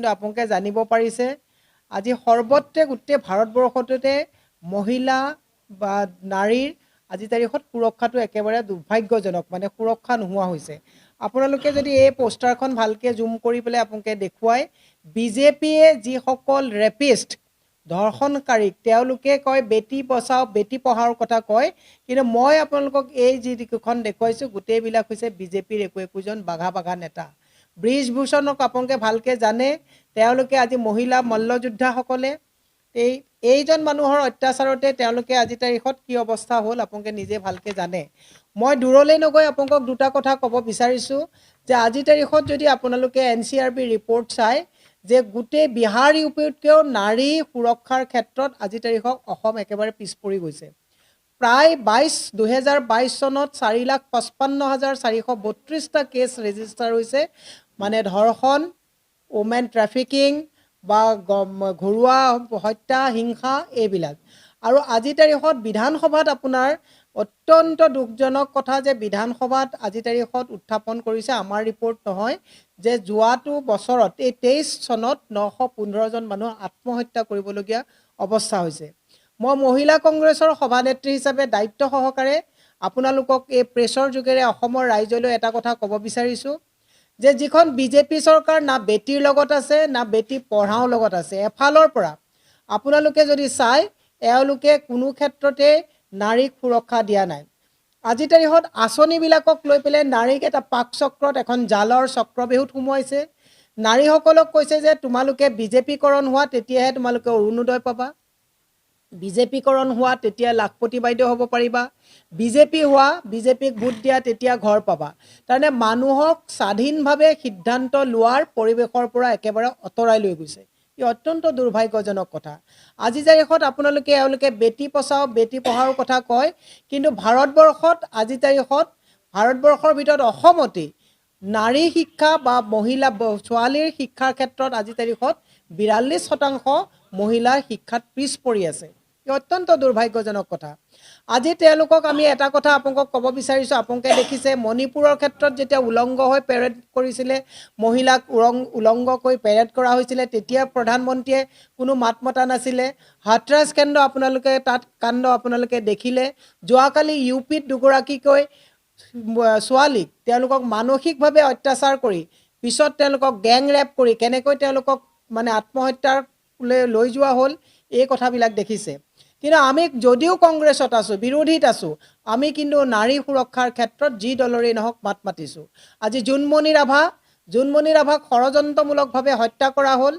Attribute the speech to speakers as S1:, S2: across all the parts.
S1: কিন্তু আপোনালোকে জানিব পাৰিছে আজি সৰ্বত্ৰে গোটেই ভাৰতবৰ্ষতে মহিলা বা নাৰীৰ আজি তাৰিখত সুৰক্ষাটো একেবাৰে দুৰ্ভাগ্যজনক মানে সুৰক্ষা নোহোৱা হৈছে আপোনালোকে যদি এই পোষ্টাৰখন ভালকৈ জুম কৰি পেলাই আপোনালোকে দেখুৱায় বিজেপিয়ে যিসকল ৰেপিষ্ট ধৰ্ষণকাৰীক তেওঁলোকে কয় বেটি বচাও বেটি পঢ়াওৰ কথা কয় কিন্তু মই আপোনালোকক এই যিকেইখন দেখুৱাইছোঁ গোটেইবিলাক হৈছে বিজেপিৰ একোজন বাঘা নেতা ব্ৰিজভূষণক আপোনালোকে ভালকৈ জানে তেওঁলোকে আজি মহিলা মল্লযোদ্ধাসকলে এইজন মানুহৰ অত্যাচাৰতে তেওঁলোকে আজি তাৰিখত কি অৱস্থা হ'ল আপোনালোকে নিজে ভালকৈ জানে মই দূৰলৈ নগৈ আপোনালোকক দুটা কথা ক'ব বিচাৰিছোঁ যে আজি তাৰিখত যদি আপোনালোকে NCRB ৰিপৰ্ট চায় যে গোটেই বিহাৰ ইউপিতকৈও নাৰী সুৰক্ষাৰ ক্ষেত্ৰত আজি তাৰিখত অসম একেবাৰে পিছ পৰি গৈছে প্ৰায় 2022 চনত 4,55,432টা কেছ ৰেজিষ্টাৰ হৈছে মানে ধৰ্ষণ ওমেন ট্ৰাফিকিং বা ঘৰুৱা হত্যা হিংসা এইবিলাক আৰু আজি তাৰিখত বিধানসভাত আপোনাৰ অত্যন্ত দুখজনক কথা যে বিধানসভাত আজি তাৰিখত উত্থাপন কৰিছে আমাৰ ৰিপৰ্ট নহয় যে যোৱাটো বছৰত এই 23 চনত 915 জন মানুহ আত্মহত্যা কৰিবলগীয়া অৱস্থা হৈছে মই মহিলা কংগ্ৰেছৰ সভানেত্ৰী হিচাপে দায়িত্ব সহকাৰে আপোনালোকক এই প্ৰেছৰ যোগেৰে অসমৰ ৰাইজলৈ এটা কথা ক'ব বিচাৰিছোঁ যে যিখন বিজেপি চৰকাৰ না বেটিৰ লগত আছে না বেটি পঢ়াও লগত আছে এফালৰ পৰা আপোনালোকে যদি চায় এওঁলোকে কোনো ক্ষেত্ৰতে নাৰীক সুৰক্ষা দিয়া নাই আজি তাৰিখত আঁচনিবিলাকক লৈ পেলাই নাৰীক এটা পাক চক্ৰত এখন জালৰ চক্ৰবেহুত সোমোৱাইছে নাৰীসকলক কৈছে যে তোমালোকে বিজেপিকৰণ হোৱা তেতিয়াহে তোমালোকে অৰুণোদয় পাবা বিজেপিকৰণ হোৱা তেতিয়া লাখপতি বাইদেউ হ'ব পাৰিবা বিজেপি হোৱা বিজেপিক ভোট দিয়া তেতিয়া ঘৰ পাবা তাৰমানে মানুহক স্বাধীনভাৱে সিদ্ধান্ত লোৱাৰ পৰিৱেশৰ পৰা একেবাৰে অতৰাই লৈ গৈছে ই অত্যন্ত দুৰ্ভাগ্যজনক কথা আজি তাৰিখত আপোনালোকে এওঁলোকে বেটি বচাও বেটি পঢ়াওৰ কথা কয় কিন্তু ভাৰতবৰ্ষত আজি তাৰিখত ভাৰতবৰ্ষৰ ভিতৰত অসমতেই নাৰী শিক্ষা বা মহিলা ছোৱালীৰ শিক্ষাৰ ক্ষেত্ৰত আজি তাৰিখত 42% মহিলাৰ শিক্ষাত পিছ পৰি আছে অত্যন্ত দুৰ্ভাগ্যজনক কথা আজি তেওঁলোকক আমি এটা কথা আপোনাক ক'ব বিচাৰিছোঁ আপোনালোকে দেখিছে মণিপুৰৰ ক্ষেত্ৰত যেতিয়া উলংগ হৈ পেৰেড কৰিছিলে মহিলাক উলংগকৈ পেৰেড কৰা হৈছিলে তেতিয়া প্ৰধানমন্ত্ৰীয়ে কোনো মাত মতা নাছিলে হাথৰাছ কেন্দ্ৰ আপোনালোকে তাত কাণ্ড আপোনালোকে দেখিলে যোৱাকালি ইউপিত দুগৰাকীকৈ ছোৱালীক তেওঁলোকক মানসিকভাৱে অত্যাচাৰ কৰি পিছত তেওঁলোকক গ্যাং ৰেপ কৰি কেনেকৈ তেওঁলোকক মানে আত্মহত্যাৰ লৈ যোৱা হ'ল এই কথাবিলাক দেখিছে কিন্তু আমি যদিও কংগ্ৰেছত আছোঁ বিৰোধীত আছোঁ আমি কিন্তু নাৰী সুৰক্ষাৰ ক্ষেত্ৰত যি দলৰেই নহওক মাত মাতিছোঁ আজি জোনমণি ৰাভাক ষড়যন্ত্ৰমূলকভাৱে হত্যা কৰা হ'ল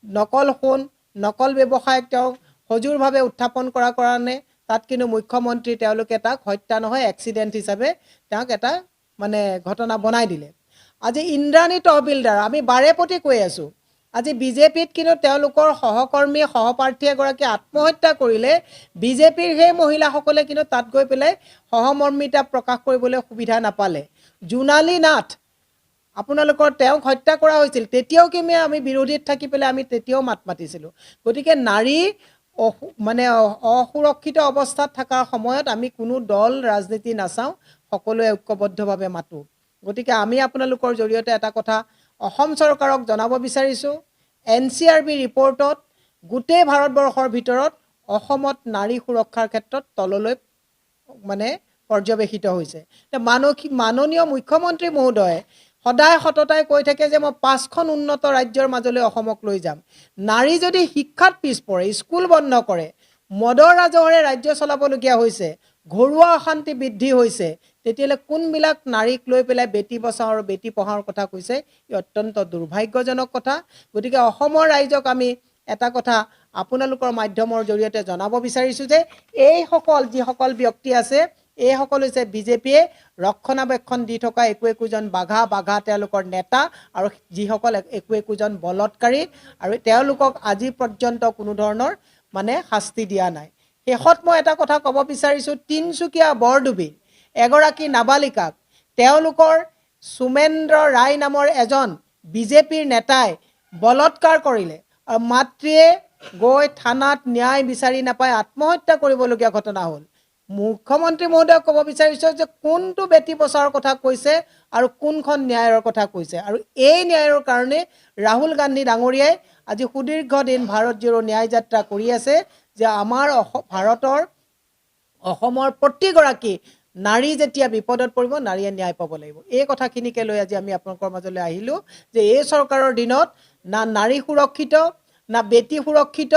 S1: নকল সোণ নকল ব্যৱসায়ক তেওঁ সজুৰভাৱে উত্থাপন কৰাৰ কাৰণে তাত কিন্তু মুখ্যমন্ত্ৰী তেওঁলোকে তাক হত্যা নহয় এক্সিডেণ্ট হিচাপে তেওঁক এটা মানে ঘটনা বনাই দিলে আজি ইন্দ্ৰাণী তহবিলদাৰ আমি বাৰেপতি কৈ আছোঁ আজি বিজেপিত কিন্তু তেওঁলোকৰ সহকৰ্মী সহপাৰ্থী এগৰাকী আত্মহত্যা কৰিলে বিজেপিৰ সেই মহিলাসকলে কিন্তু তাত গৈ পেলাই সহমৰ্মিতা প্ৰকাশ কৰিবলৈ সুবিধা নাপালে জোনালী নাথ আপোনালোকৰ তেওঁক হত্যা কৰা হৈছিল তেতিয়াও কিমে আমি বিৰোধীত থাকি পেলাই আমি তেতিয়াও মাত মাতিছিলোঁ গতিকে নাৰী মানে অসুৰক্ষিত অৱস্থাত থকাৰ সময়ত আমি কোনো দল ৰাজনীতি নাচাওঁ সকলোৱে ঐক্যবদ্ধভাৱে মাতোঁ গতিকে আমি আপোনালোকৰ জৰিয়তে এটা কথা অসম চৰকাৰক জনাব বিচাৰিছোঁ NCRB ৰিপৰ্টত গোটেই ভাৰতবৰ্ষৰ ভিতৰত অসমত নাৰী সুৰক্ষাৰ ক্ষেত্ৰত তললৈ মানে পৰ্যবেক্ষিত হৈছে মাননীয় মুখ্যমন্ত্ৰী মহোদয়ে সদায় সততাই কৈ থাকে যে মই 5খন উন্নত ৰাজ্যৰ মাজলৈ অসমক লৈ যাম নাৰী যদি শিক্ষাত পিছ পৰে স্কুল বন্ধ কৰে মদৰ ৰাজহৰে ৰাজ্য চলাবলগীয়া হৈছে ঘৰুৱা অশান্তি বৃদ্ধি হৈছে তেতিয়ালে কোনবিলাক নাৰীক লৈ পেলাই বেটি বচাও আৰু বেটি পঢ়াওৰ কথা কৈছে ই অত্যন্ত দুৰ্ভাগ্যজনক কথা গতিকে অসমৰ ৰাইজক আমি এটা কথা আপোনালোকৰ মাধ্যমৰ জৰিয়তে জনাব বিচাৰিছোঁ যে এইসকল যিসকল ব্যক্তি আছে এইসকল হৈছে বিজেপিয়ে ৰক্ষণাবেক্ষণ দি থকা একোজন বাঘা তেওঁলোকৰ নেতা আৰু যিসকল একোজন বলৎকাৰী আৰু তেওঁলোকক আজি পৰ্যন্ত কোনো ধৰণৰ মানে শাস্তি দিয়া নাই শেষত মই এটা কথা ক'ব বিচাৰিছোঁ তিনচুকীয়া বৰডুবি এগৰাকী নাবালিকাক তেওঁলোকৰ সুমেন্দ্ৰ ৰায় নামৰ এজন বিজেপিৰ নেতাই বলৎকাৰ কৰিলে আৰু মাতৃয়ে গৈ থানাত ন্যায় বিচাৰি নাপাই আত্মহত্যা কৰিবলগীয়া ঘটনা হ'ল মুখ্যমন্ত্ৰী মহোদয় ক'ব বিচাৰিছোঁ যে কোনটো বেটি বচাওৰ কথা কৈছে আৰু কোনখন ন্যায়ৰ কথা কৈছে। আৰু এই ন্যায়ৰ কাৰণে ৰাহুল গান্ধী ডাঙৰীয়াই আজি সুদীৰ্ঘ দিন ভাৰত জোৰো ন্যায় যাত্ৰা কৰি আছে যে আমাৰ ভাৰতৰ অসমৰ প্ৰতিগৰাকী নাৰী যেতিয়া বিপদত পৰিব নাৰীয়ে ন্যায় পাব লাগিব। এই কথাখিনিকে লৈ আজি আমি আপোনালোকৰ মাজলৈ আহিলোঁ যে এই চৰকাৰৰ দিনত না নাৰী সুৰক্ষিত, না বেটি সুৰক্ষিত,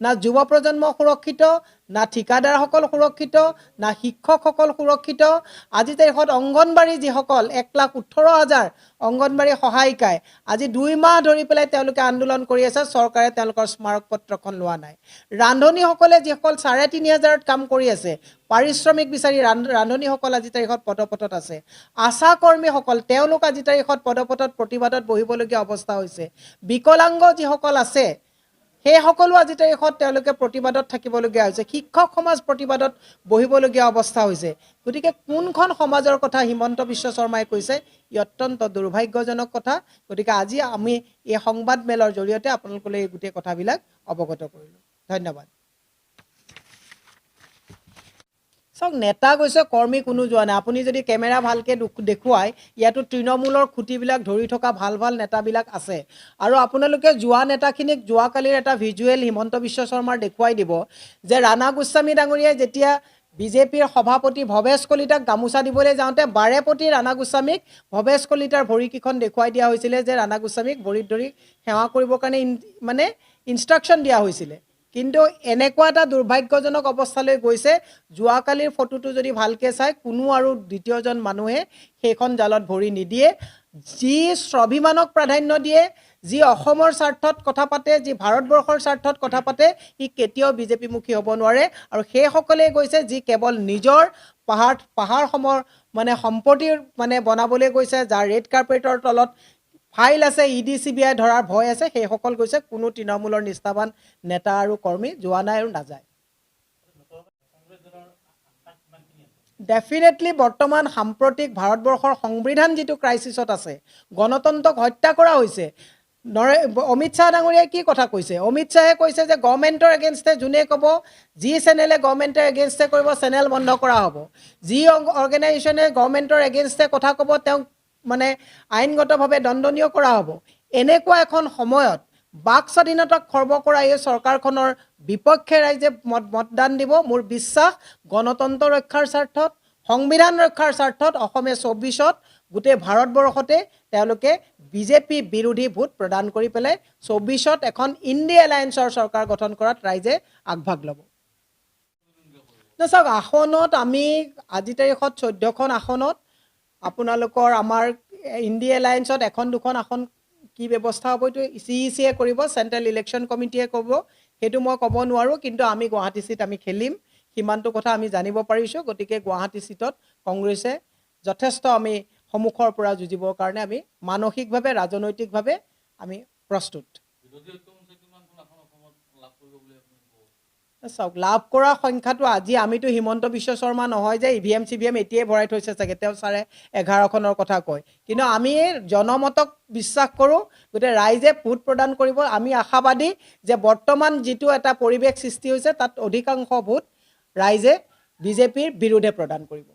S1: না যুৱ প্ৰজন্ম সুৰক্ষিত, না ঠিকাদাৰসকল সুৰক্ষিত, না শিক্ষকসকল সুৰক্ষিত। আজি তাৰিখত অংগনবাড়ী যিসকল 1,18,000 অংগনবাড়ী সহায়িকাই আজি 2 মাহ ধৰি পেলাই তেওঁলোকে আন্দোলন কৰি আছে, চৰকাৰে তেওঁলোকৰ স্মাৰক পত্ৰখন লোৱা নাই। ৰান্ধনীসকলে যিসকল 3,500ত কাম কৰি আছে, পাৰিশ্ৰমিক বিচাৰি ৰান্ধনীসকল আজি তাৰিখত পদপথত আছে। আশা কৰ্মীসকল তেওঁলোক আজি তাৰিখত পদপথত প্ৰতিবাদত বহিবলগীয়া অৱস্থা হৈছে। বিকলাংগ যিসকল আছে সেই সকলো আজি তাৰিখত তেওঁলোকে প্ৰতিবাদত থাকিবলগীয়া হৈছে। শিক্ষক সমাজ প্ৰতিবাদত বহিবলগীয়া অৱস্থা হৈছে। গতিকে কোনখন সমাজৰ কথা হিমন্ত বিশ্ব শৰ্মাই কৈছে ই অত্যন্ত দুৰ্ভাগ্যজনক কথা। গতিকে আজি আমি এই সংবাদ মেলৰ জৰিয়তে আপোনালোকলৈ এই গোটেই কথাবিলাক অৱগত কৰিলোঁ। ধন্যবাদ। চাওক, নেতা গৈছে, কৰ্মী কোনো যোৱা নাই। আপুনি যদি কেমেৰা ভালকৈ দেখুৱায় ইয়াতো তৃণমূলৰ খুঁটিবিলাক ধৰি থকা ভাল ভাল নেতাবিলাক আছে। আৰু আপোনালোকে যোৱা নেতাখিনিক যোৱাকালিৰ এটা ভিজুৱেল হিমন্ত বিশ্ব শৰ্মাৰ দেখুৱাই দিব যে ৰাণা গোস্বামী ডাঙৰীয়াই যেতিয়া বিজেপিৰ সভাপতি ভৱেশ কলিতাক গামোচা দিবলৈ যাওঁতে বাৰেপতি ৰাণা গোস্বামীক ভৱেশ কলিতাৰ ভৰিকেইখন দেখুৱাই দিয়া হৈছিলে যে ৰাণা গোস্বামীক ভৰিত ধৰি সেৱা কৰিবৰ কাৰণে মানে ইনষ্ট্ৰাকশ্যন দিয়া হৈছিলে। কিন্তু এনেকুৱা এটা দুৰ্ভাগ্যজনক অৱস্থালৈ গৈছে, যোৱাকালিৰ ফটোটো যদি ভালকৈ চাই কোনো আৰু দ্বিতীয়জন মানুহে সেইখন জালত ভৰি নিদিয়ে। যি স্বাভিমানক প্ৰাধান্য দিয়ে, যি অসমৰ স্বাৰ্থত কথা পাতে, যি ভাৰতবৰ্ষৰ স্বাৰ্থত কথা পাতে, সি কেতিয়াও বিজেপিমুখী হ'ব নোৱাৰে। আৰু সেইসকলেই গৈছে যি কেৱল নিজৰ পাহাৰসমূহ মানে সম্পত্তিৰ মানে বনাবলৈ গৈছে, যাৰ ৰেড কাৰ্পেটৰ তলত ফাইল আছে, ED CBI ধৰাৰ ভয় আছে, সেইসকল গৈছে। কোনো তৃণমূলৰ নিষ্ঠাবান নেতা আৰু কৰ্মী যোৱা নাই আৰু নাযায়। ডেফিনেটলি বৰ্তমান সাম্প্ৰতিক ভাৰতবৰ্ষৰ সংবিধান যিটো ক্ৰাইচিছত আছে, গণতন্ত্ৰক হত্যা কৰা হৈছে। অমিত শ্বাহ ডাঙৰীয়াই কি কথা কৈছে? অমিত শ্বাহে কৈছে যে গভৰ্ণমেণ্টৰ এগেইনষ্টে যোনে ক'ব, যি চেনেলে গভৰ্ণমেণ্টৰ এগেইনষ্টে কৰিব চেনেল বন্ধ কৰা হ'ব। যি অৰ্গেনাইজেশ্যনে গভৰ্ণমেণ্টৰ এগেইনষ্টে কথা ক'ব তেওঁক মানে আইনগতভাৱে দণ্ডনীয় কৰা হ'ব। এনেকুৱা এখন সময়ত বাক স্বাধীনতাক খৰ্ব কৰা এই চৰকাৰখনৰ বিপক্ষে ৰাইজে মতদান দিব। মোৰ বিশ্বাস গণতন্ত্ৰ ৰক্ষাৰ স্বাৰ্থত, সংবিধান ৰক্ষাৰ স্বাৰ্থত অসমে 24ত গোটেই ভাৰতবৰ্ষতে তেওঁলোকে বিজেপি বিৰোধী ভোট প্ৰদান কৰি পেলাই 24ত এখন ইণ্ডিয়া এলায়েন্সৰ চৰকাৰ গঠন কৰাত ৰাইজে আগভাগ ল'ব। চাওক, আসনত আমি আজি তাৰিখত 14খন আসনত আপোনালোকৰ আমাৰ ইণ্ডিয়া এলায়েন্সত 1-2খন আসন কি ব্যৱস্থা হ'ব এইটো CECয়ে কৰিব, চেণ্ট্ৰেল ইলেকশ্যন কমিটিয়ে ক'ব, সেইটো মই ক'ব নোৱাৰোঁ। কিন্তু আমি গুৱাহাটী চিট আমি খেলিম, সিমানটো কথা আমি জানিব পাৰিছোঁ। গতিকে গুৱাহাটী চিটত কংগ্ৰেছে যথেষ্ট আমি সন্মুখৰ পৰা যুঁজিবৰ কাৰণে আমি মানসিকভাৱে ৰাজনৈতিকভাৱে আমি প্ৰস্তুত। চাওক, লাভ কৰা সংখ্যাটো আজি আমিতো হিমন্ত বিশ্ব শৰ্মা নহয় যে EVM CVM এতিয়াই ভৰাই থৈছে চাগে, তেওঁ 11.5খনৰ কথা কয়। কিন্তু আমি জনমতক বিশ্বাস কৰোঁ, গতিকে ৰাইজে ভোট প্ৰদান কৰিব। আমি আশাবাদী যে বৰ্তমান যিটো এটা পৰিৱেশ সৃষ্টি হৈছে তাত অধিকাংশ ভোট ৰাইজে বিজেপিৰ বিৰুদ্ধে প্ৰদান কৰিব।